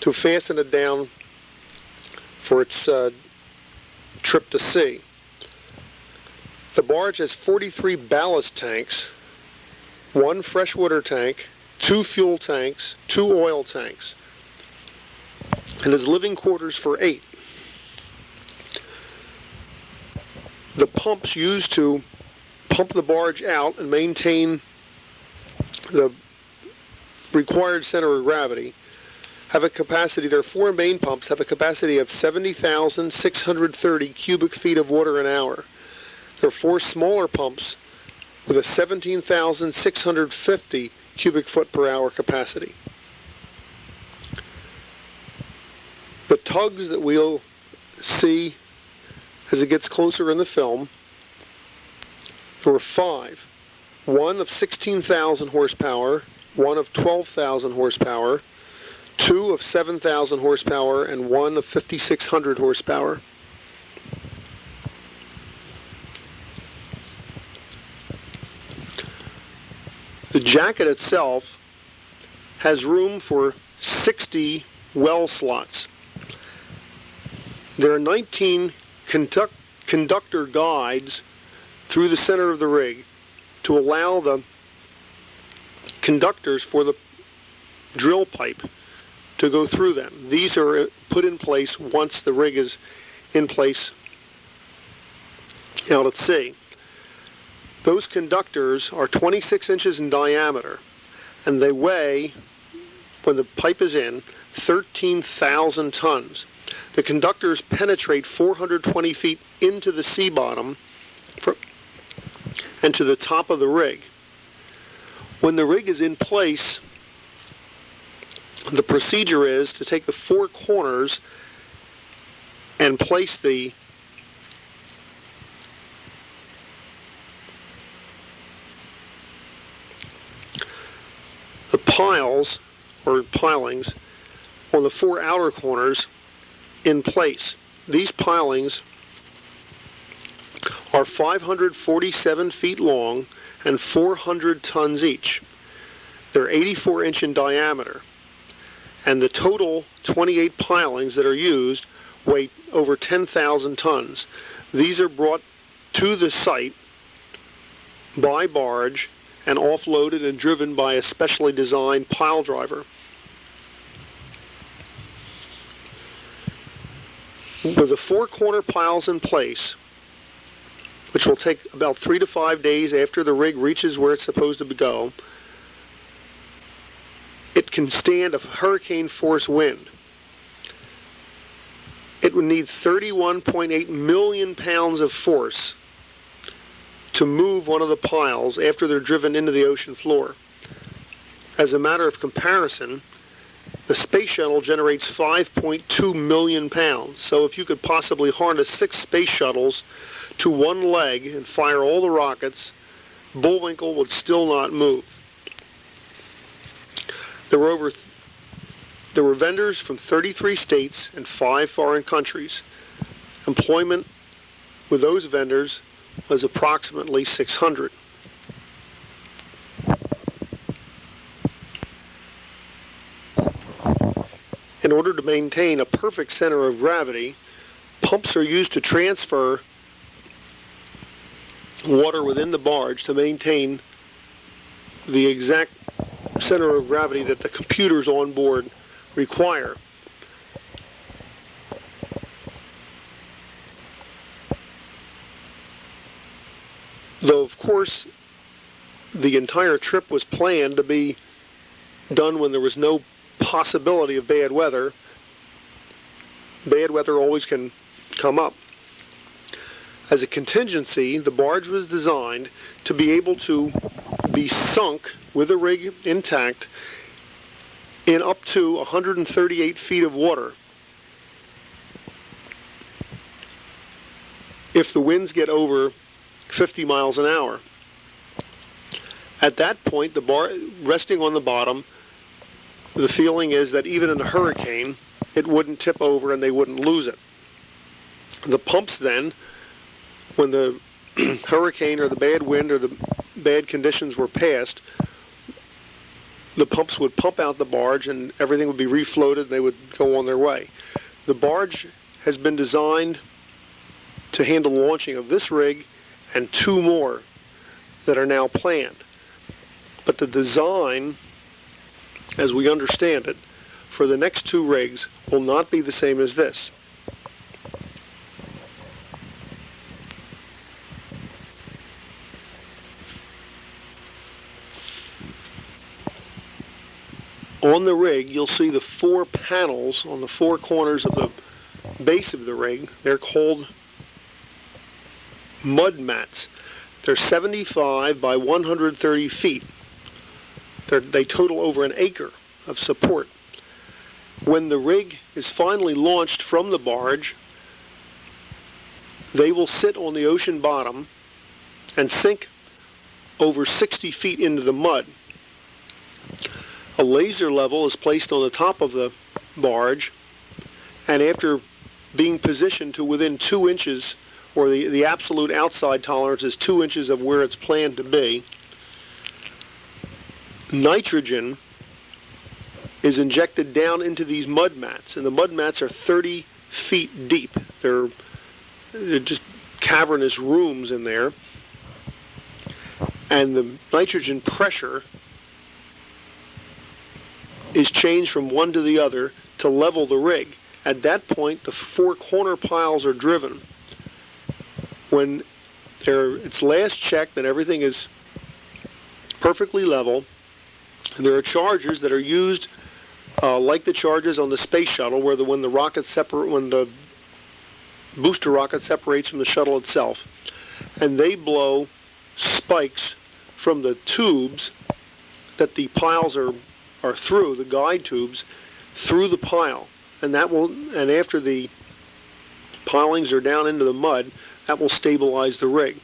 to fasten it down for its trip to sea. The barge has 43 ballast tanks, 1 freshwater tank, 2 fuel tanks, 2 oil tanks, and has living quarters for 8. The pumps used to pump the barge out and maintain the required center of gravity have a capacity, their 4 main pumps have a capacity of 70,630 cubic feet of water an hour. There are 4 smaller pumps with a 17,650 cubic foot per hour capacity. The tugs that we'll see as it gets closer in the film, there were 5. 1 of 16,000 horsepower, 1 of 12,000 horsepower, 2 of 7,000 horsepower, and 1 of 5,600 horsepower. The jacket itself has room for 60 well slots. There are 19 conductor guides through the center of the rig to allow the conductors for the drill pipe to go through them. These are put in place once the rig is in place out at sea. Those conductors are 26 inches in diameter, and they weigh, when the pipe is in, 13,000 tons. The conductors penetrate 420 feet into the sea bottom and to the top of the rig. When the rig is in place, the procedure is to take the 4 corners and place the piles or pilings on the 4 outer corners in place. These pilings are 547 feet long and 400 tons each. They're 84 inch in diameter, and the total 28 pilings that are used weigh over 10,000 tons. These are brought to the site by barge and offloaded and driven by a specially designed pile driver. With the 4 corner piles in place, which will take about 3 to 5 days after the rig reaches where it's supposed to go, it can stand a hurricane force wind. It would need 31.8 million pounds of force to move one of the piles after they're driven into the ocean floor. As a matter of comparison, the space shuttle generates 5.2 million pounds. So if you could possibly harness 6 space shuttles to one leg and fire all the rockets, Bullwinkl would still not move. There were vendors from 33 states and 5 foreign countries. Employment with those vendors was approximately 600. In order to maintain a perfect center of gravity, pumps are used to transfer water within the barge to maintain the exact center of gravity that the computers on board require. Though, of course, the entire trip was planned to be done when there was no possibility of bad weather. Bad weather always can come up. As a contingency, the barge was designed to be able to be sunk with the rig intact in up to 138 feet of water. If the winds get over 50 miles an hour. At that point, the bar resting on the bottom, the feeling is that even in a hurricane, it wouldn't tip over and they wouldn't lose it. The pumps then, when the hurricane or the bad wind or the bad conditions were passed, the pumps would pump out the barge and everything would be refloated and they would go on their way. The barge has been designed to handle the launching of this rig and 2 more that are now planned. But the design, as we understand it, for the next 2 rigs will not be the same as this. On the rig, you'll see the 4 panels on the 4 corners of the base of the rig. They're called mud mats. They're 75 by 130 feet. They total over an acre of support. When the rig is finally launched from the barge, they will sit on the ocean bottom and sink over 60 feet into the mud. A laser level is placed on the top of the barge, and after being positioned to within 2 inches, or the absolute outside tolerance is 2 inches of where it's planned to be, nitrogen is injected down into these mud mats, and the mud mats are 30 feet deep. They're just cavernous rooms in there, and the nitrogen pressure is changed from one to the other to level the rig. At that point, the 4 corner piles are driven. When it's last checked and everything is perfectly level, there are chargers that are used like the charges on the space shuttle, where when the booster rocket separates from the shuttle itself, and they blow spikes from the tubes that the piles are through, the guide tubes, through the pile, and after the pilings are down into the mud, that will stabilize the rig.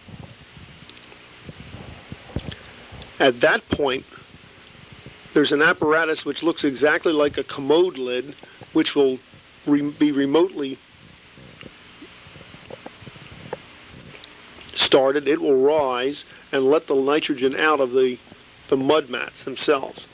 At that point, there's an apparatus which looks exactly like a commode lid, which will be remotely started. It will rise and let the nitrogen out of the mud mats themselves.